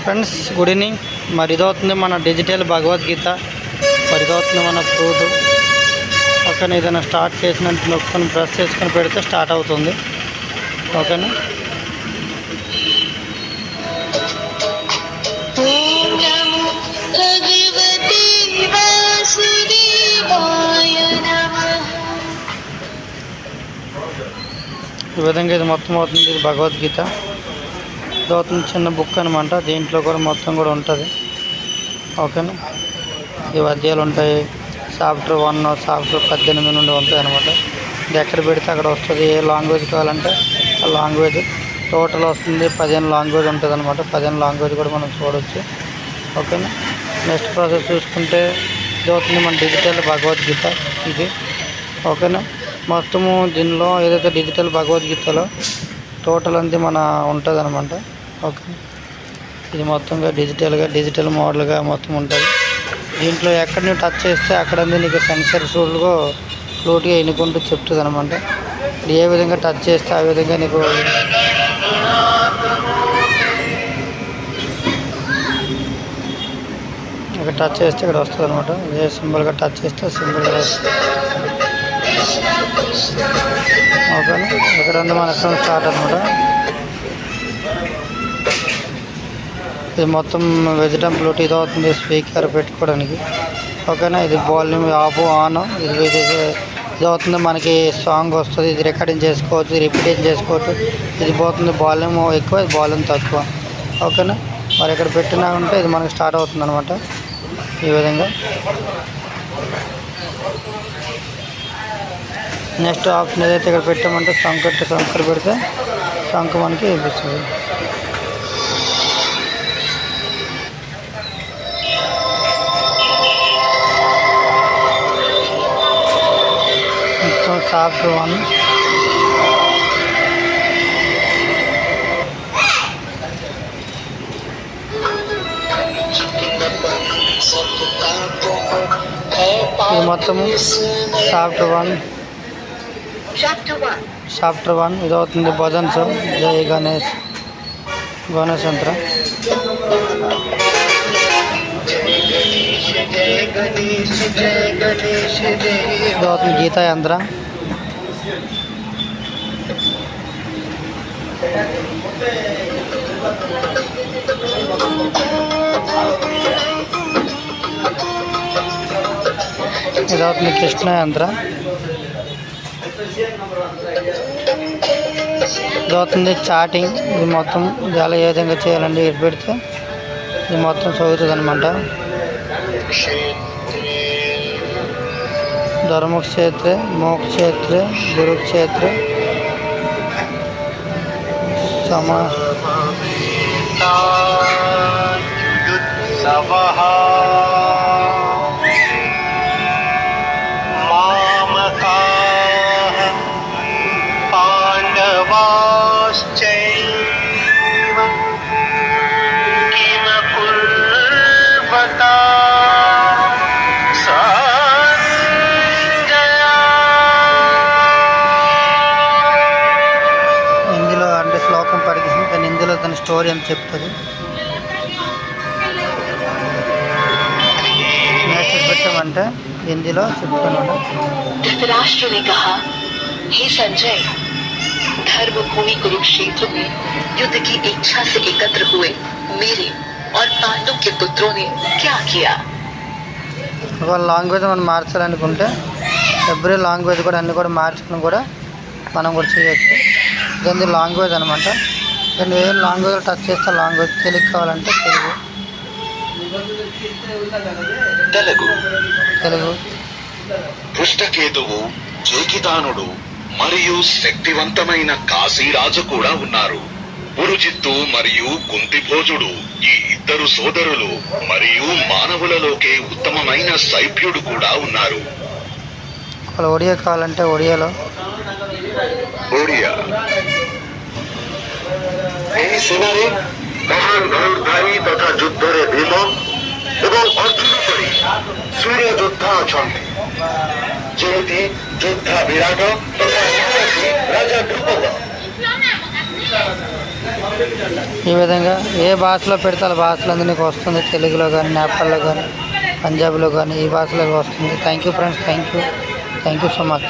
Friends good evening. మరి ఇదవుతుంది మన డిజిటల్ భగవద్గీత. మరి ఇదవుతుంది మన ప్రూఫ్. ఓకేనా, ఏదైనా స్టార్ట్ చేసినట్టు నొక్కుని ప్రెస్ చేసుకొని పెడితే స్టార్ట్ అవుతుంది. ఓకేనా, ఈ విధంగా ఇది మొత్తం అవుతుంది. ఇది భగవద్గీత. ఇది అవుతుంది చిన్న బుక్ అనమాట. దీంట్లో కూడా మొత్తం కూడా ఉంటుంది. ఓకేనా, ఈ అధ్యాయాలు ఉంటాయి. చాప్టర్ 1, చాప్టర్ 18 నుండి ఉంటాయి అనమాట. ఇది ఎక్కడ పెడితే అక్కడ వస్తుంది. ఏ లాంగ్వేజ్ కావాలంటే ఆ లాంగ్వేజ్ టోటల్ వస్తుంది. 15 లాంగ్వేజ్ ఉంటుంది అనమాట. 15 లాంగ్వేజ్ కూడా మనం చూడవచ్చు. ఓకేనా, నెక్స్ట్ ప్రాసెస్ చూసుకుంటే ఇది అవుతుంది మన డిజిటల్ భగవద్గీత ఇది. ఓకేనా, మొత్తము దీనిలో ఏదైతే డిజిటల్ భగవద్గీతలో టోటల్ అంతా మన ఉంటుంది అనమాట. ఓకే, ఇది మొత్తంగా డిజిటల్ మోడల్గా మొత్తం ఉంటుంది. దీంట్లో ఎక్కడ నువ్వు టచ్ చేస్తే అక్కడంతా నీకు సెన్సర్స్ ఫ్లూట్గా ఎన్నుకుంటూ చెప్తుంది అనమాట. ఏ విధంగా టచ్ చేస్తే ఆ విధంగా నీకు ఇక్కడ టచ్ చేస్తే ఇక్కడ వస్తుంది అనమాట. ఏ సింబల్గా టచ్ చేస్తే సింబల్గా వస్తుంది. ఓకేనా, ఇక్కడ మన అకౌంట్ స్టార్ట్ అనమాట. ఇది మొత్తం వెజిటబుల్ ఇది అవుతుంది స్పీకర్ పెట్టుకోవడానికి. ఓకేనా, ఇది వాల్యూమ్ ఆఫ్ ఆన్ ఇది అవుతుంది. మనకి సాంగ్ వస్తుంది. ఇది రికార్డింగ్ చేసుకోవచ్చు, రిపీటింగ్ చేసుకోవచ్చు. ఇది పోతుంది వాల్యూమ్ ఎక్కువ, ఇది వాల్యూమ్ తక్కువ. ఓకేనా, మరి ఇక్కడ పెట్టినా ఉంటే ఇది మనకి స్టార్ట్ అవుతుంది అనమాట. ఈ విధంగా నెక్స్ట్ ఆప్షన్ ఏదైతే ఇక్కడ పెట్టామంటే సంకర్ పెడితే సంఖ మనకి వినిపిస్తుంది. మొత్తం చాప్టర్ 1 ఇది మొత్తము చాప్టర్ 1 ఇది అవుతుంది భజన్స్. జై గణేష్ యంత్ర. ఇది అవుతుంది గీతా యంత్ర. ఇది అవుతుంది కృష్ణ యంత్ర. ఇది అవుతుంది చాటింగ్. ఇది మొత్తం చాలా ఏ విధంగా చేయాలండి ఇది పెడితే ఇది మొత్తం చదువుతుంది అనమాట. ధర్మక్షేత్ర, మోక్షేత్ర, గురుక్షేత్ర, హిందీలో అంటే శ్లోకం పడికిస్తుంది. కానీ హిందీలో దాని స్టోరీ అని చెప్తుంది. నెక్స్ట్ పెట్టామంటే హిందీలో చెప్తాను. धृतराष्ट्र ने कहा, हे संजय, धर्मभूमि कुरुक्षेत्र में युद्ध की इच्छा से एकत्र हुए मेरे और पांडु के पुत्रों ने क्या किया? ఒక లాంగ్వేజ్ మనం మార్చాలనుకుంటే ఎవ్రీ లాంగ్వేజ్ కూడా అన్ని కూడా మార్చుకుని కూడా మనం కూడా చేయొచ్చు. ఇదంతా లాంగ్వేజ్ అనమాట. దాన్ని ఏ లాంగ్వేజ్లో టచ్ చేస్తే లాంగ్వేజ్. తెలుగు కావాలంటే తెలుగు. పుష్టకేతువు, జేకితానుడు మరియు శక్తివంతమైన కాశీరాజు కూడా ఉన్నారు. పురుజిత్తు మరియు కుంతిభోజుడు ఈ ఇద్దరు సోదరులు మరియు మానవులలోకే ఉత్తమమైన సైభ్యుడు కూడా ఉన్నారు. ఒడియా కావాలంటే ఒడియాలో ଓଡ଼ିଆ। ଏହି ସେନାରେ ମହାନ ଧନୁର୍ଧାରୀ ତଥା ଯୁଦ୍ଧରେ ଭୀମ ଏବଂ ଅର୍ଜୁନ ପରି ସୂର୍ୟ ଯୋଦ୍ଧା ଅଛନ୍ତି, ଯେମିତି ଯୋଦ୍ଧା ବିରାଟ ତଥା ରାଜା ଦ୍ରୁପଦ। ఈ విధంగా ఏ భాషలో పెడితే ఆ భాషలో నీకు వస్తుంది. తెలుగులో కానీ, నేపాల్లో కానీ, పంజాబ్లో కానీ ఈ భాషలో వస్తుంది. Thank you friends, thank you so much.